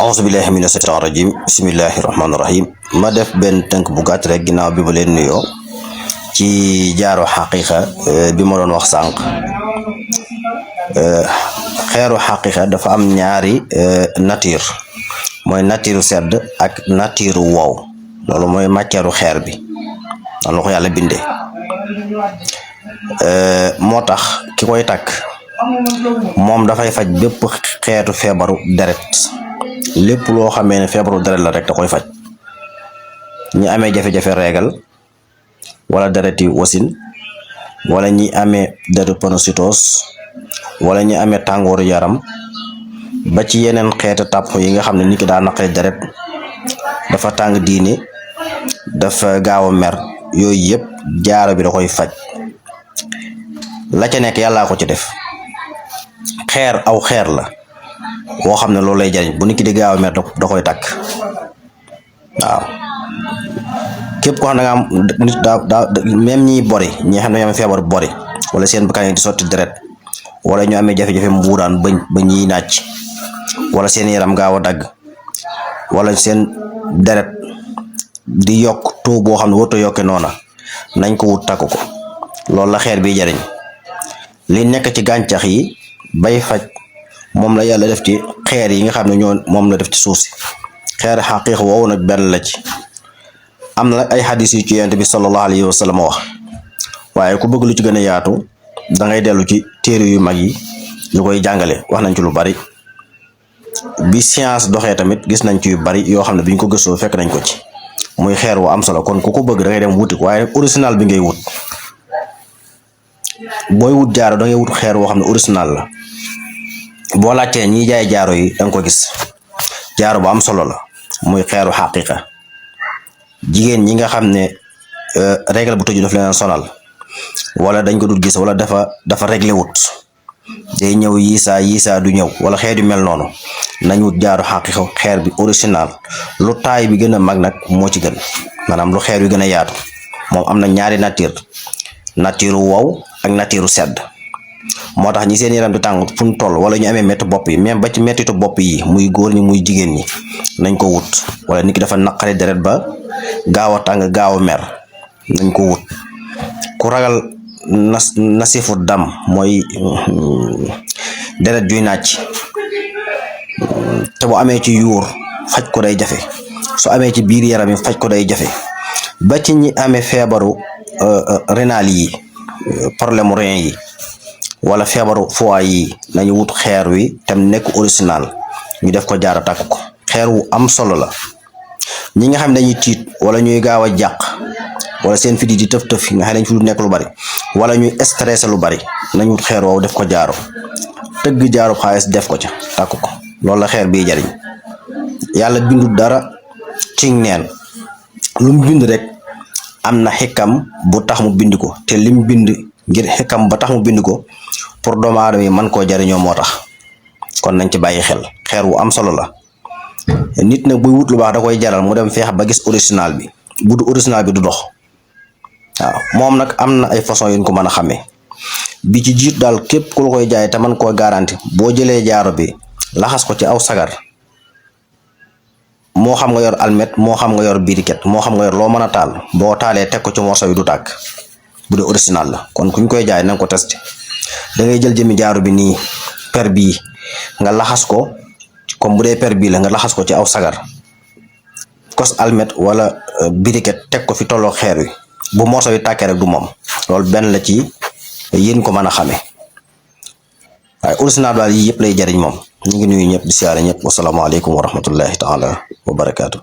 auzu billahi mina shaytaani rajim bismillahi rahmaani rahim ma def benn tënk bu gàtt rek ginnaaw bi ma leen nuyoo ci jaaro xaqiqa bi ma doon wax sànq. xeeru xaqiqa dafa am ñaari nature mooy nature sedd ak nature wow loolu mooy matière xeer bi noonu la ko yàlla bindee moo tax ki koy takk moom dafay faj bépp xeetu feebaru deret lépp loo xamee ne feebaru deret la rek da koy faj ñi amee jafe-jafe régal wala dereti wasin wala ñi amee deretu panocytose wala ñi amee tàngooru yaram ba ci yeneen xeetu tàpp yi nga xam ne nit ki daa naqari deret dafa tàng diine dafa gaaw a mer yooyu yëpp jaaro bi da koy faj la ca nekk yàllaa ko ci def xeer aw xeer la boo xam ne loolu lay jariñ bu nit ki di gaaw a mer da koy takk waaw képp ko xam ne nga am nit daa même ñiy bori ñi xam ne ñoo am feebar bori wala seen bakkan yi di sotti deret wala ñu amee jafe-jafe mbuuraan ba ñiy nàcc wala seen yaram gaaw a dagg wala seen deret di yokk taux boo xam ne warut a yokke noona nañ ko wut takk ko loolu la xeer bi jariñ li nekk ci gàncax yi bay faj moom la yàlla def ci xeer yi nga xam ne ñoo moom la def ci suuf si xeer xaqiiq woowu nag benn la ci am na ay xadis yu ci yonent bi sallallahu alayhi wa sallam wax waaye ku bëgg lu ci gën a yaatu da ngay dellu ci téere yu mag yi ñu koy jàngale wax nañ ci lu bari bi science doxee tamit gis nañ ci yu bari yoo xam ne biñ ko gëstoo fekk nañ ko ci muy xeer wu am solo kon ku ko bëgg da ngay dem wuti ko waaye nag original bi ngay wut booy wut jaaro da ngay wut xeer woo xam ne original la boo laajtee ñiy jaay jaaro yi da nga ko gis jaaro bu am solo la muy xeeru xaqiqa jigéen ñi nga xam ne régle bu tëju daf leen sonal wala dañ ko dul gis wala dafa réglé wut day ñëw yiisaa du ñëw wala xeet yu mel noonu nañ wut jaaro xaqiqa xeer bi original lu taay bi gën a mag nag moo ci gën maanaam lu xeer wi gën a yaatu moom am na ñaari nature wow ak nature sedd moo tax ñi seen yaram di tàng fu ñu toll wala ñu amee métti bopp yi même ba ci méttitu bopp yi muy góor ñi muy jigéen ñi nañ ko wut wala nit ki dafa naqari deret ba gaaw a tàng gaaw a mer nañ ko wut ku ragal nasifu dam mooy deret juy nàcc te bu amee ci yuur faj ko day jafe su amee ci biir yaram yi faj ko day jafe ba ci ñi amee feebaru rénal yi problème rein yi wala feebaru foie yi nañu wut xeer wi tam nekk original ñu def ko jaara takk ko xeer wu am solo la ñi nga xam ne dañuy tiit wala ñuy gaaw a jàq wala seen fit yi di tëf nga xam ne dañ fi lu nekk lu bari wala ñuy stressé lu bari nañ wut xeer woowu def ko jaaro tëgg jaaro xaalis def ko ca takk ko loolu la xeer bii jariñ yàlla bindu dara ci neen lu mu bind rek am na xikam bu tax mu bind ko te lim bind ngir xikam ba tax mu bind ko pour doomu aadama yi man koo jariñoo moo tax kon nañ ci bàyyi xel xeer wu am solo la nit nag buy wut lu baax da koy jaral mu dem feex ba gis original bi bu du original bi du dox waaw moom nag am na ay façon yu ñu ko mën a xamee bi ci jiit daal képp ku la koy jaay te man koo garanti boo jëlee jaaro bi laxas ko ci aw sagar moo xam nga yor almet moo xam nga yor biriket moo xam nga yor loo mën a taal boo taalee teg ko ci morso bi du tàkk bu dee original la kon kuñ koy jaay nanga ko testé da ngay jël jëmi jaaro bi nii per bii nga laxas ko comme bu dee per bii la nga laxas ko ci aw sagar kos almet wala biriket teg ko fi tolloo xeer wi bu morso bi tàkkee rek du moom loolu benn la ci yéen ko mën a xamee waaye original daal yi yëpp lay jariñ moom ñu ngi nuyu ñëpp di siyaare ñëpp wasalaamaaleykum wa rahmatullahi taala wa barakaatu.